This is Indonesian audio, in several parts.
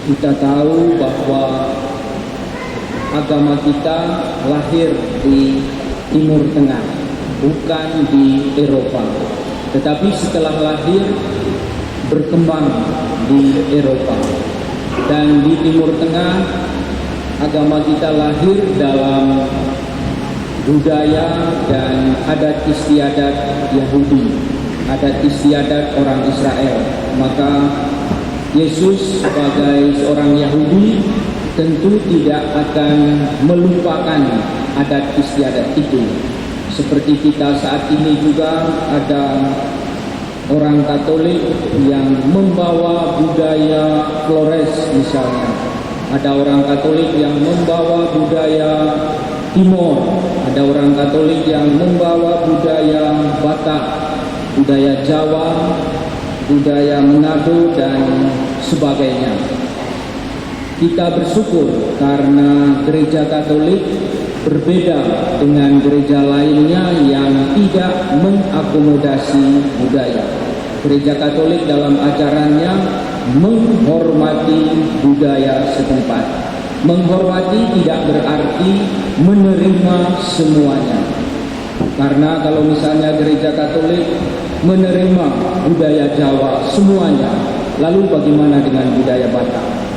Kita tahu bahwa agama kita lahir di Timur Tengah, bukan di Eropa. Tetapi setelah lahir berkembang di Eropa. Dan di Timur Tengah, agama kita lahir dalam budaya dan adat istiadat Yahudi, adat istiadat orang Israel. Maka Yesus sebagai seorang Yahudi tentu tidak akan melupakan adat istiadat itu. Seperti kita saat ini juga ada orang Katolik yang membawa budaya Flores misalnya. Ada orang Katolik yang membawa budaya Timor. Ada orang Katolik yang membawa budaya Batak, budaya Jawa, budaya Manado dan sebagainya. Kita bersyukur karena gereja Katolik berbeda dengan gereja lainnya yang tidak mengakomodasi budaya. Gereja Katolik dalam ajarannya menghormati budaya setempat. Menghormati tidak berarti menerima semuanya. Karena kalau misalnya gereja Katolik menerima budaya Jawa semuanya, lalu bagaimana dengan budaya Batak?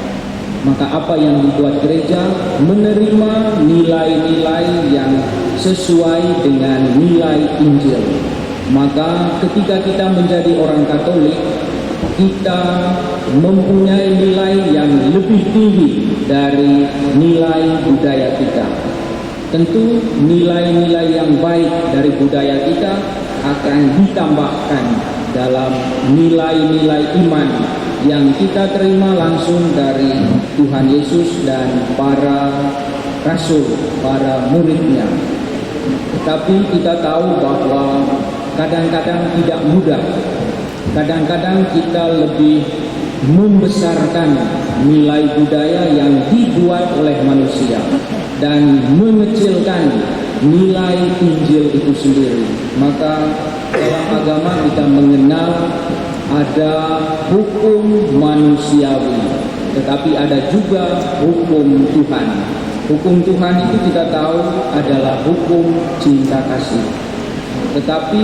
Maka apa yang dibuat gereja? Menerima nilai-nilai yang sesuai dengan nilai Injil. Maka ketika kita menjadi orang Katolik, kita mempunyai nilai yang lebih tinggi dari nilai budaya kita. Tentu nilai-nilai yang baik dari budaya kita akan ditambahkan dalam nilai-nilai iman yang kita terima langsung dari Tuhan Yesus dan para rasul, para muridnya. Tetapi kita tahu bahwa kadang-kadang tidak mudah. Kadang-kadang kita lebih membesarkan nilai budaya yang dibuat oleh manusia dan mengecilkan nilai Injil itu sendiri. Maka dalam agama kita mengenal ada hukum manusiawi, tetapi ada juga hukum Tuhan. Hukum Tuhan itu kita tahu adalah hukum cinta kasih. Tetapi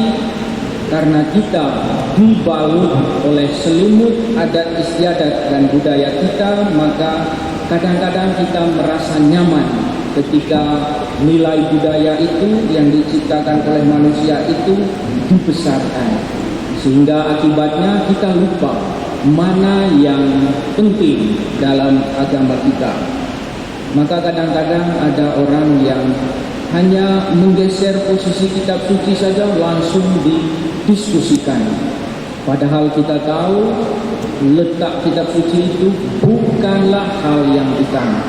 karena kita dibalut oleh selimut adat istiadat dan budaya kita, maka kadang-kadang kita merasa nyaman ketika nilai budaya itu yang diciptakan oleh manusia itu dibesarkan. Sehingga akibatnya kita lupa mana yang penting dalam agama kita. Maka kadang-kadang ada orang yang hanya menggeser posisi kitab suci saja langsung didiskusikan. Padahal kita tahu letak kitab suci itu bukanlah hal yang utama.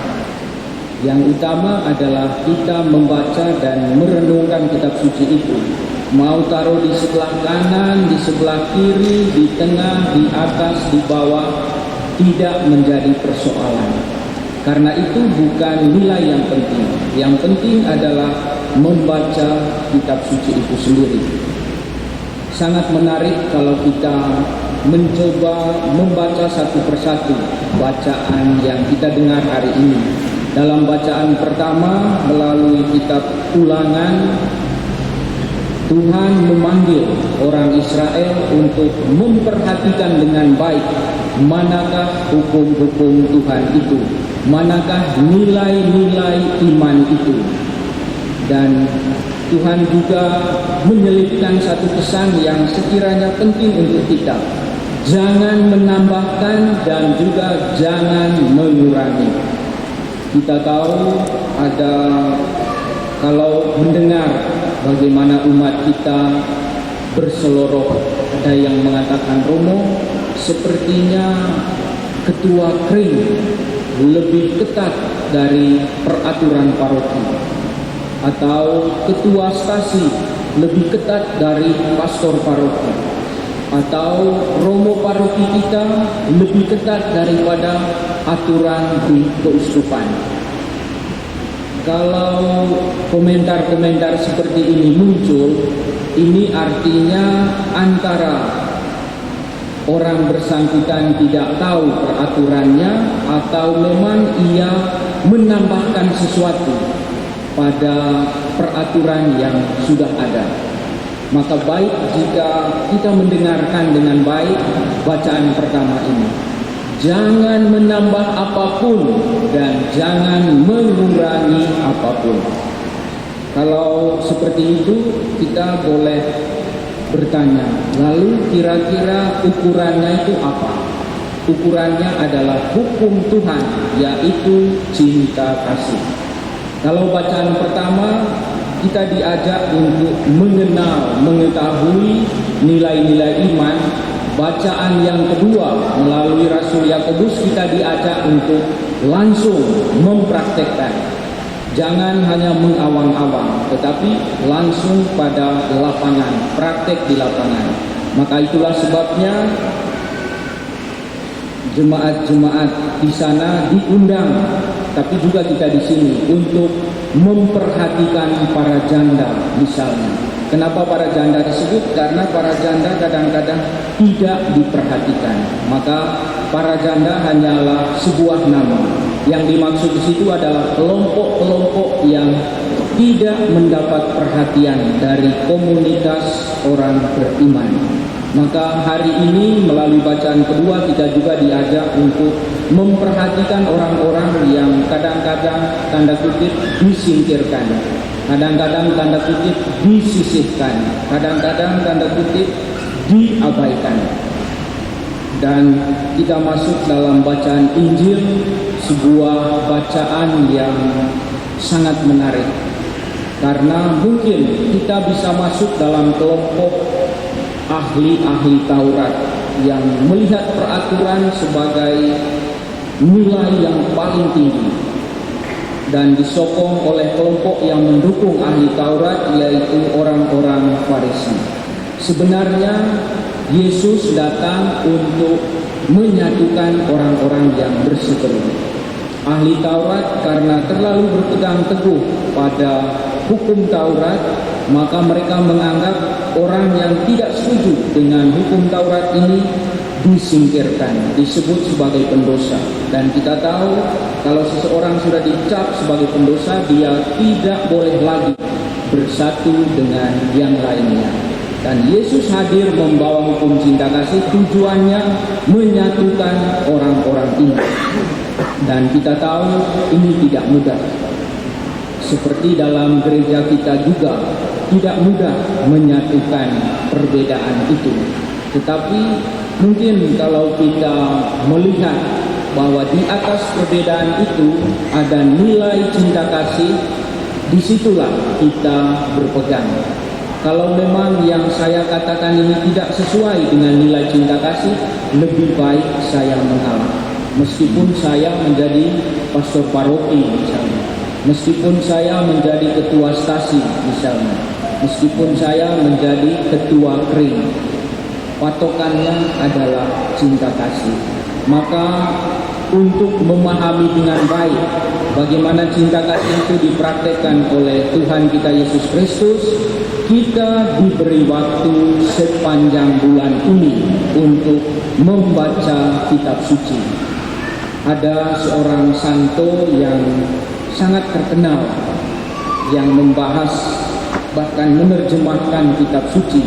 Yang utama adalah kita membaca dan merenungkan kitab suci itu. Mau taruh di sebelah kanan, di sebelah kiri, di tengah, di atas, di bawah, tidak menjadi persoalan. Karena itu bukan nilai yang penting. Yang penting adalah membaca kitab suci itu sendiri. Sangat menarik kalau kita mencoba membaca satu persatu bacaan yang kita dengar hari ini. Dalam bacaan pertama melalui kitab Ulangan, Tuhan memanggil orang Israel untuk memperhatikan dengan baik manakah hukum-hukum Tuhan itu, manakah nilai-nilai iman itu. Dan Tuhan juga menyelipkan satu pesan yang sekiranya penting untuk kita. Jangan menambahkan dan juga jangan mengurangi. Kita tahu ada, kalau mendengar bagaimana umat kita berseloroh, ada yang mengatakan Romo sepertinya ketua kring lebih ketat dari peraturan paroki, atau ketua stasi lebih ketat dari pastor paroki, atau Romo paroki kita lebih ketat daripada aturan di keuskupan. Kalau komentar-komentar seperti ini muncul, ini artinya antara orang bersangkutan tidak tahu peraturannya atau memang ia menambahkan sesuatu pada peraturan yang sudah ada. Maka baik jika kita mendengarkan dengan baik bacaan pertama ini. Jangan menambah apapun dan jangan mengurangi apapun. Kalau seperti itu kita boleh bertanya, lalu kira-kira ukurannya itu apa? Ukurannya adalah hukum Tuhan, yaitu cinta kasih. Kalau bacaan pertama kita diajak untuk mengenal, mengetahui nilai-nilai iman. Bacaan yang kedua melalui Rasul Yakobus kita diajak untuk langsung mempraktekkan. Jangan hanya mengawang-awang, tetapi langsung pada lapangan, praktek di lapangan. Maka itulah sebabnya jemaat-jemaat di sana diundang, tapi juga kita di sini untuk memperhatikan para janda misalnya. Kenapa para janda disebut? Karena para janda kadang-kadang tidak diperhatikan. Maka para janda hanyalah sebuah nama. Yang dimaksud di situ adalah kelompok-kelompok yang tidak mendapat perhatian dari komunitas orang beriman. Maka hari ini melalui bacaan kedua kita juga diajak untuk memperhatikan orang-orang yang kadang-kadang tanda kutip disingkirkan, kadang-kadang tanda kutip disisihkan, kadang-kadang tanda kutip diabaikan. Dan kita masuk dalam bacaan Injil, sebuah bacaan yang sangat menarik. Karena mungkin kita bisa masuk dalam kelompok ahli-ahli Taurat yang melihat peraturan sebagai nilai yang paling tinggi dan disokong oleh kelompok yang mendukung ahli Taurat, yaitu orang-orang Farisi. Sebenarnya Yesus datang untuk menyatukan orang-orang yang berseteru. Ahli Taurat karena terlalu berpegang teguh pada hukum Taurat, maka mereka menganggap orang yang tidak setuju dengan hukum Taurat ini disingkirkan, disebut sebagai pendosa. Dan kita tahu kalau seseorang sudah dicap sebagai pendosa, dia tidak boleh lagi bersatu dengan yang lainnya. Dan Yesus hadir membawa hukum cinta kasih, tujuannya menyatukan orang-orang ini. Dan kita tahu ini tidak mudah. Seperti dalam gereja kita juga tidak mudah menyatukan perbedaan itu. Tetapi mungkin kalau kita melihat bahwa di atas perbedaan itu ada nilai cinta kasih, disitulah kita berpegang. Kalau memang yang saya katakan ini tidak sesuai dengan nilai cinta kasih, lebih baik saya mengalah. Meskipun saya menjadi pastor paroki misalnya, meskipun saya menjadi ketua stasi misalnya, meskipun saya menjadi ketua kring, patokannya adalah cinta kasih. Maka untuk memahami dengan baik bagaimana cinta kasih itu dipraktekkan oleh Tuhan kita Yesus Kristus, kita diberi waktu sepanjang bulan ini untuk membaca kitab suci. Ada seorang santo yang sangat terkenal yang membahas bahkan menerjemahkan kitab suci,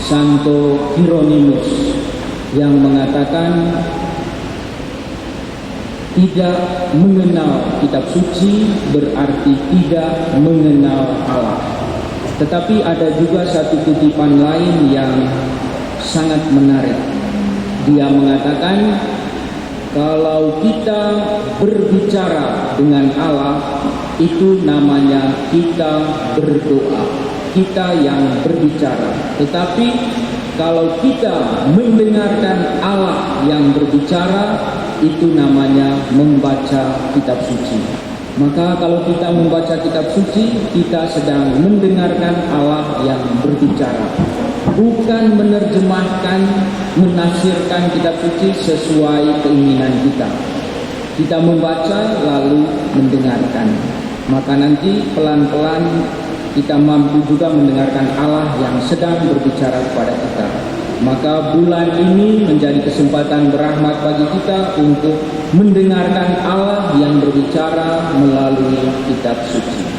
Santo Hieronymus, yang mengatakan tidak mengenal kitab suci berarti tidak mengenal Allah. Tetapi ada juga satu kutipan lain yang sangat menarik. Dia mengatakan kalau kita berbicara dengan Allah, itu namanya kita berdoa, kita yang berbicara. Tetapi kalau kita mendengarkan Allah yang berbicara, itu namanya membaca kitab suci. Maka kalau kita membaca kitab suci, kita sedang mendengarkan Allah yang berbicara, bukan menerjemahkan, menafsirkan kitab suci sesuai keinginan kita. Kita membaca lalu mendengarkan, maka nanti pelan-pelan kita mampu juga mendengarkan Allah yang sedang berbicara kepada kita. Maka bulan ini menjadi kesempatan berahmat bagi kita untuk mendengarkan Allah yang berbicara melalui kitab suci.